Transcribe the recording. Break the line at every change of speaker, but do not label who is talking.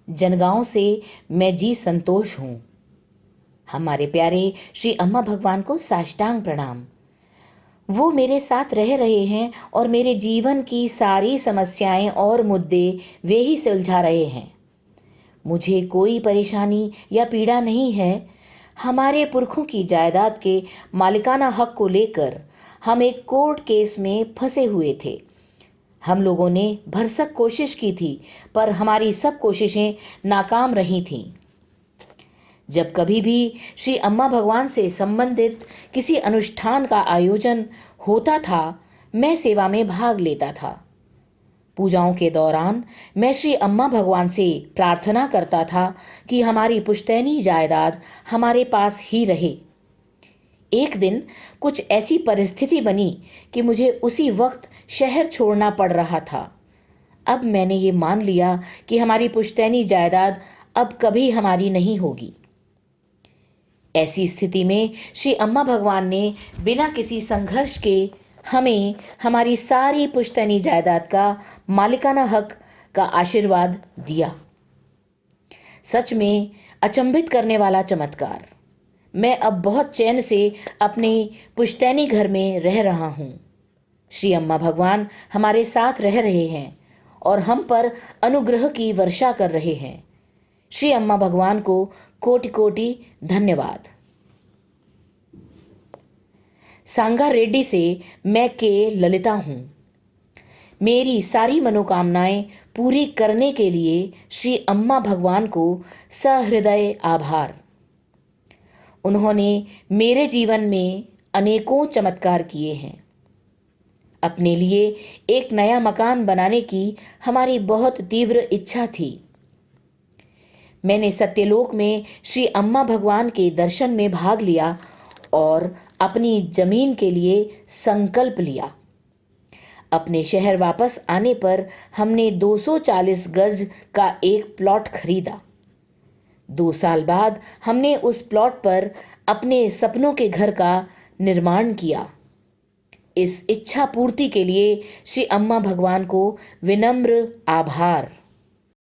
जनगांव से मैं जी संतोष हूँ। हमारे प्यारे श्री अम्मा भगवान को साष्टांग प्रणाम। वो मेरे साथ रह रहे हैं और मेरे जीवन की सारी समस्याएं और मुद्दे वे ही सुलझा रहे हैं। मुझे कोई परेशानी या पीड़ा नहीं है। हमारे पुरखों की जायदाद के मालिकाना हक को लेकर हम एक कोर्ट केस में फंसे हुए थे। हम लोगों ने भरसक कोशिश की थी, पर हमारी सब कोशिशें नाकाम रही थीं। जब कभी भी श्री अम्मा भगवान से संबंधित किसी अनुष्ठान का आयोजन होता था, मैं सेवा में भाग लेता था। पूजाओं के दौरान मैं श्री अम्मा भगवान से प्रार्थना करता था कि हमारी पुश्तैनी जायदाद हमारे पास ही रहे। एक दिन कुछ ऐसी परिस्थिति बनी कि मुझे उसी वक्त शहर छोड़ना पड़ रहा था। अब मैंने ये मान लिया कि हमारी पुश्तैनी जायदाद अब कभी हमारी नहीं होगी। ऐसी स्थिति में श्री अम्मा भगवान ने बिना किसी संघर्ष के हमें हमारी सारी पुश्तैनी जायदाद का मालिकाना हक का आशीर्वाद दिया। सच में अचंभित करने वाला चमत्कार। मैं अब बहुत चैन से अपने पुश्तैनी घर में रह रहा हूँ। श्री अम्मा भगवान हमारे साथ रह रहे हैं और हम पर अनुग्रह की वर्षा कर रहे हैं। श्री अम्मा भगवान को कोटि कोटि धन्यवाद। सांगारेड्डी से मैं के ललिता हूँ। मेरी सारी मनोकामनाएं पूरी करने के लिए श्री अम्मा भगवान को सहृदय आभार। उन्होंने मेरे जीवन में अनेकों चमत्कार किए हैं। अपने लिए एक नया मकान बनाने की हमारी बहुत तीव्र इच्छा थी। मैंने सत्यलोक में श्री अम्मा भगवान के दर्शन में भाग लिया और अपनी जमीन के लिए संकल्प लिया। अपने शहर वापस आने पर हमने 240 गज का एक प्लॉट खरीदा। 2 साल बाद हमने उस प्लॉट पर अपने सपनों के घर का निर्माण किया। इस इच्छा पूर्ति के लिए श्री अम्मा भगवान को विनम्र आभार।